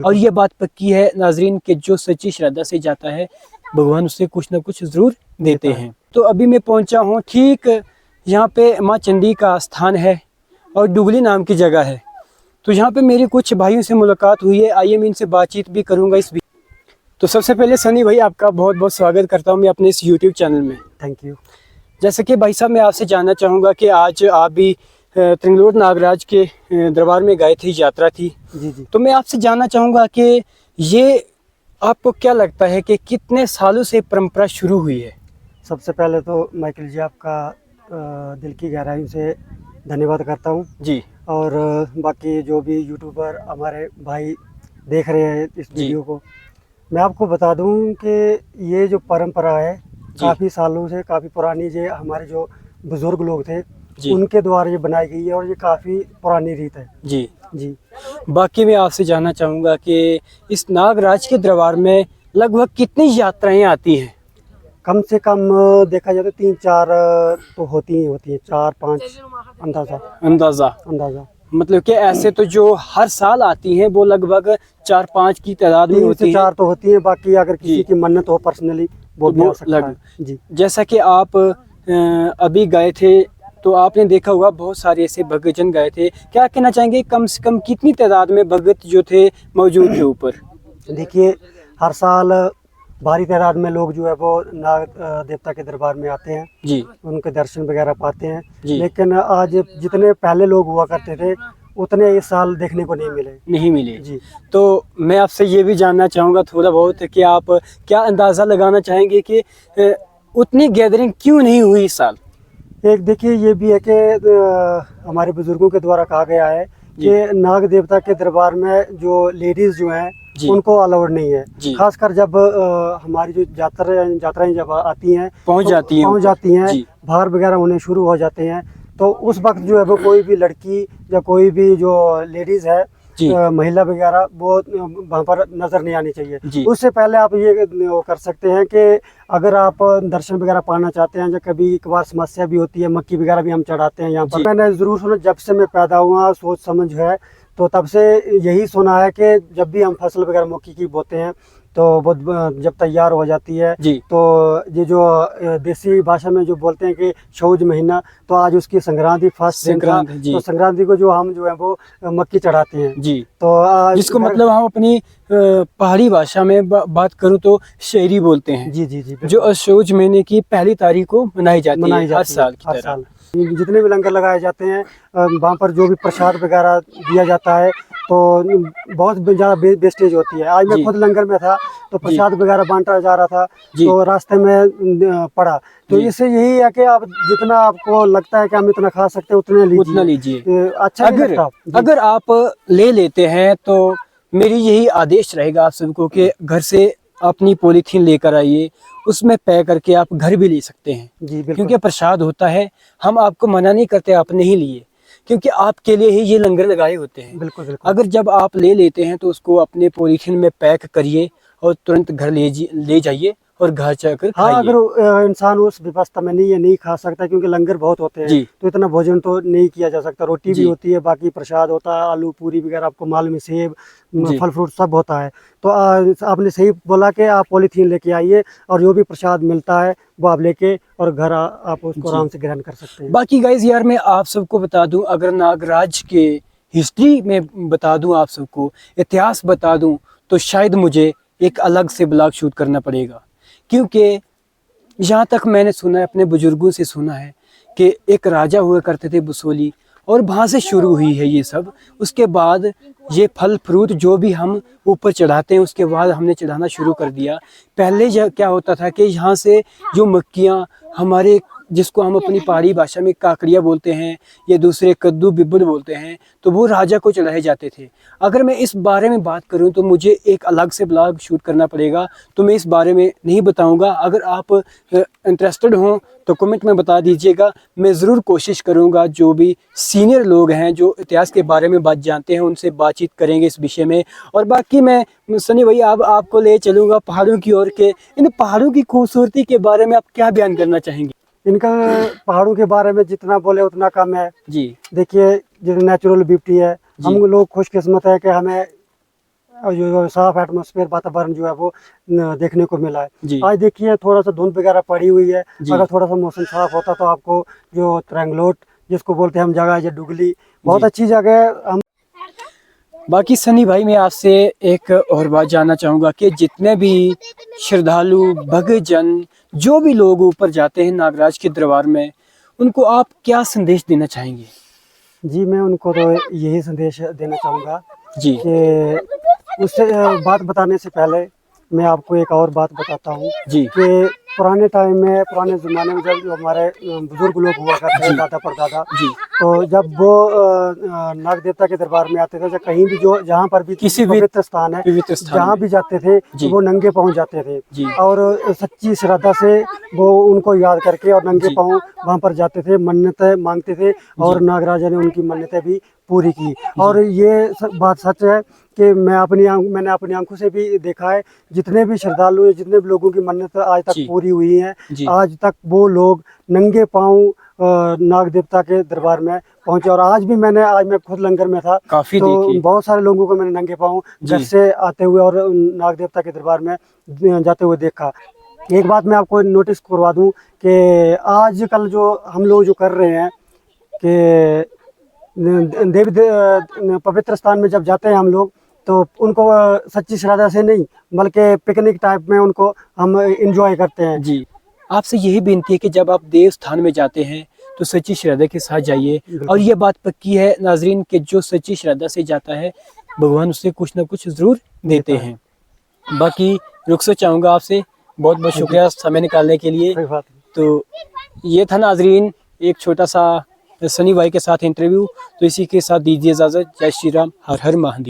और ये बात पक्की है नाजरीन कि जो सच्ची श्रद्धा से जाता है भगवान उससे कुछ ना कुछ जरूर देते हैं। तो अभी मैं पहुंचा हूँ ठीक यहाँ पे माँ चंडी का स्थान है और डुगली नाम की जगह है। तो यहाँ पे मेरी कुछ भाइयों से मुलाकात हुई है, आइए मैं इनसे बातचीत भी करूँगा इस तो सबसे पहले सनी भाई आपका बहुत बहुत स्वागत करता हूँ मैं अपने इस यूट्यूब चैनल में। Thank you. जैसे कि भाई साहब मैं आपसे जानना चाहूँगा कि आज आप भी त्रिंगलोट नागराज के दरबार में गए थे, यात्रा थी। जी जी। तो मैं आपसे जानना चाहूँगा कि ये आपको क्या लगता है कि कितने सालों से परंपरा शुरू हुई है? सबसे पहले तो माइकल जी आपका दिल की गहराइयों से धन्यवाद करता हूँ जी। और बाकी जो भी यूट्यूबर हमारे भाई देख रहे हैं इस वीडियो को, मैं आपको बता दूं कि ये जो परंपरा है काफ़ी सालों से, काफ़ी पुरानी, जो हमारे जो बुज़ुर्ग लोग थे उनके द्वारा ये बनाई गई है और ये काफ़ी पुरानी रीत है। जी जी। बाकी मैं आपसे जानना चाहूँगा कि इस नागराज के दरबार में लगभग कितनी यात्राएं आती हैं? कम से कम देखा जाए तो 3-4 तो होती हैं, 4-5 अंदाज़ा। मतलब कि ऐसे तो जो हर साल आती हैं वो लगभग 4-5 की तादाद में होती है। 3 से 4 तो होती हैं, बाकी अगर किसी की मन्नत हो पर्सनली वो भी आ सकता है। जी। जैसा कि आप अभी गए थे तो आपने देखा होगा बहुत सारे ऐसे भक्तजन गए थे, क्या कहना चाहेंगे कम से कम कितनी तादाद में भगत जो थे मौजूद थे ऊपर? देखिए हर साल भारी तादाद में लोग जो है वो नाग देवता के दरबार में आते हैं जी, उनके दर्शन वगैरह पाते हैं। लेकिन आज जितने पहले लोग हुआ करते थे उतने इस साल देखने को नहीं मिले जी। तो मैं आपसे ये भी जानना चाहूँगा थोड़ा बहुत कि आप क्या अंदाज़ा लगाना चाहेंगे कि उतनी गैदरिंग क्यों नहीं हुई इस साल? एक देखिए ये भी है कि हमारे बुजुर्गों के द्वारा कहा गया है कि नाग देवता के दरबार में जो लेडीज जो हैं उनको अलाउड नहीं है, खासकर जब हमारी जो यात्राएं जब आती हैं पहुंच जाती हैं बाहर वगैरह होने शुरू हो जाते हैं, तो उस वक्त जो है वो कोई भी लड़की या कोई भी जो लेडीज है महिला वगैरह वो वहाँ पर नजर नहीं आनी चाहिए। उससे पहले आप ये कर सकते हैं कि अगर आप दर्शन वगैरह पाना चाहते हैं, या कभी एक बार समस्या भी होती है, मक्की वगैरह भी हम चढ़ाते हैं यहाँ पर। मैंने जरूर सुना, जब से मैं पैदा हुआ सोच समझ है तो तब से यही सुना है कि जब भी हम फसल वगैरह मक्की की बोते हैं तो वो जब तैयार हो जाती है तो ये जो देसी भाषा में जो बोलते हैं कि शौज महीना, तो आज उसकी संक्रांति फर्स्ट दिन था, तो संक्रांति को जो हम जो है वो मक्की चढ़ाते हैं जी। तो जिसको मतलब हम अपनी पहाड़ी भाषा में बात करूं तो शेरी बोलते हैं जी जी जी, जो शौज महीने की पहली तारीख को मनाई जाती है हर साल की तरह। जितने भी लंगर लगाए जाते हैं वहाँ पर जो भी प्रसाद वगैरह दिया जाता है तो बहुत ज़्यादा वेस्टेज होती है। आज मैं खुद लंगर में था तो प्रसाद वगैरह बांटा जा रहा था तो रास्ते में पड़ा, तो इससे यही है कि आप जितना आपको लगता है कि हम इतना खा सकते हैं उतना लीजिए। अच्छा अगर आप ले लेते हैं तो मेरी यही आदेश रहेगा आप सबको कि घर से अपनी पॉलीथीन लेकर आइए, उसमें पैक करके आप घर भी ले सकते हैं जी, क्योंकि प्रसाद होता है। हम आपको मना नहीं करते आपने ही लिए, क्योंकि आपके लिए ही ये लंगर लगाए होते हैं। बिल्कुल। अगर जब आप ले लेते हैं तो उसको अपने पॉलीथीन में पैक करिए और तुरंत घर ले जाइए और घर जाकर हाँ, अगर इंसान उस व्यवस्था में नहीं खा सकता, क्योंकि लंगर बहुत होते हैं तो इतना भोजन तो नहीं किया जा सकता। रोटी भी होती है, बाकी प्रसाद होता है, आलू पूरी वगैरह आपको मालूम है, सेब फल फ्रूट सब होता है। तो आपने सही बोला कि आप पॉलीथीन लेके आइए और जो भी प्रसाद मिलता है वो आप लेके और घर आप उसको आराम से ग्रहण कर सकते हैं। बाकी गाइज यार मैं आप सबको बता दूं, अगर नागराज के हिस्ट्री में बता दूं, आप सबको इतिहास बता दूं, तो शायद मुझे एक अलग से ब्लॉग शूट करना पड़ेगा, क्योंकि यहाँ तक मैंने सुना है, अपने बुजुर्गों से सुना है कि एक राजा हुआ करते थे बसोली, और वहाँ से शुरू हुई है ये सब। उसके बाद ये फल फ्रूट जो भी हम ऊपर चढ़ाते हैं उसके बाद हमने चढ़ाना शुरू कर दिया। पहले क्या होता था कि यहाँ से जो मक्कियाँ हमारे, जिसको हम अपनी पहाड़ी भाषा में काकड़िया बोलते हैं या दूसरे कद्दू बिब्बड़ बोलते हैं, तो वो राजा को चढ़ाए जाते थे। अगर मैं इस बारे में बात करूं तो मुझे एक अलग से ब्लॉग शूट करना पड़ेगा, तो मैं इस बारे में नहीं बताऊंगा। अगर आप इंटरेस्टेड हों तो कमेंट में बता दीजिएगा, मैं ज़रूर कोशिश करूंगा। जो भी सीनियर लोग हैं जो इतिहास के बारे में बात जानते हैं उनसे बातचीत करेंगे इस विषय में। और बाकी मैं सनी भाई आपको ले चलूँगा पहाड़ों की ओर के। इन पहाड़ों की खूबसूरती के बारे में आप क्या बयान करना चाहेंगे? इनका पहाड़ों के बारे में जितना बोले उतना कम है जी। देखिए जो नेचुरल ब्यूटी है, हम लोग खुशकिस्मत है कि हमें जो साफ एटमॉस्फेयर वातावरण जो है वो देखने को मिला जी। है। आज देखिए थोड़ा सा धुंध वगैरह पड़ी हुई है, जी। अगर थोड़ा सा मौसम साफ होता तो आपको जो त्रैंगलोट जिसको बोलते हैं हम जगह है, जो डुगली बहुत जी। अच्छी जगह है। हम बाकी सनी भाई मैं आपसे एक और बात जानना चाहूँगा कि जितने भी श्रद्धालु भक्तजन जो भी लोग ऊपर जाते हैं नागराज के दरबार में, उनको आप क्या संदेश देना चाहेंगे? जी मैं उनको तो यही संदेश देना चाहूँगा जी। कि उससे बात बताने से पहले मैं आपको एक और बात बताता हूँ जी। कि पुराने टाइम में, पुराने ज़माने में जब हमारे बुजुर्ग लोग हुआ करते थे, दादा परदादा, जी। तो जब वो नाग देवता के दरबार में आते थे, या कहीं भी जो जहाँ पर भी किसी भी पवित्र स्थान है, पवित्र स्थान जहाँ में। भी जाते थे जी। तो वो नंगे पाँव जाते थे जी। और सच्ची श्रद्धा से वो उनको याद करके और नंगे जी। पाँव वहाँ पर जाते थे, मन्नतें मांगते थे और नागराजा ने उनकी मन्नतें भी पूरी की। और ये बात सच है कि मैंने अपनी आंखों से भी देखा है, जितने भी श्रद्धालु हैं, जितने भी लोगों की मन्नत आज तक जी। पूरी हुई हैं, जी। आज तक वो लोग नंगे पाँव नाग देवता के दरबार में पहुंचे। और आज मैं खुद लंगर में था, काफी तो देखी। बहुत सारे लोगों को मैंने नंगे पाँव जी। घर से आते हुए और नाग देवता के दरबार में जाते हुए देखा। एक बात मैं आपको नोटिस करवा दूं कि आजकल जो हम लोग जो कर रहे हैं कि पवित्र स्थान में जब जाते हैं हम लोग, तो उनको सच्ची श्रद्धा से नहीं बल्कि पिकनिक टाइप में उनको हम एंजॉय करते हैं। जी। आपसे यही विनती है कि जब आप देव स्थान में जाते हैं तो सच्ची श्रद्धा के साथ जाइए। और ये बात पक्की है नाजरीन कि जो सच्ची श्रद्धा से जाता है भगवान उसे कुछ ना कुछ ज़रूर देते हैं। बाकी रुखसत चाहूँगा आपसे, बहुत बहुत शुक्रिया समय निकालने के लिए। कोई बात नहीं। तो ये था नाजरीन एक छोटा सा सनी भाई के साथ इंटरव्यू। तो इसी के साथ दीजिए इजाज़त। जय श्री राम, हर हर महादेव।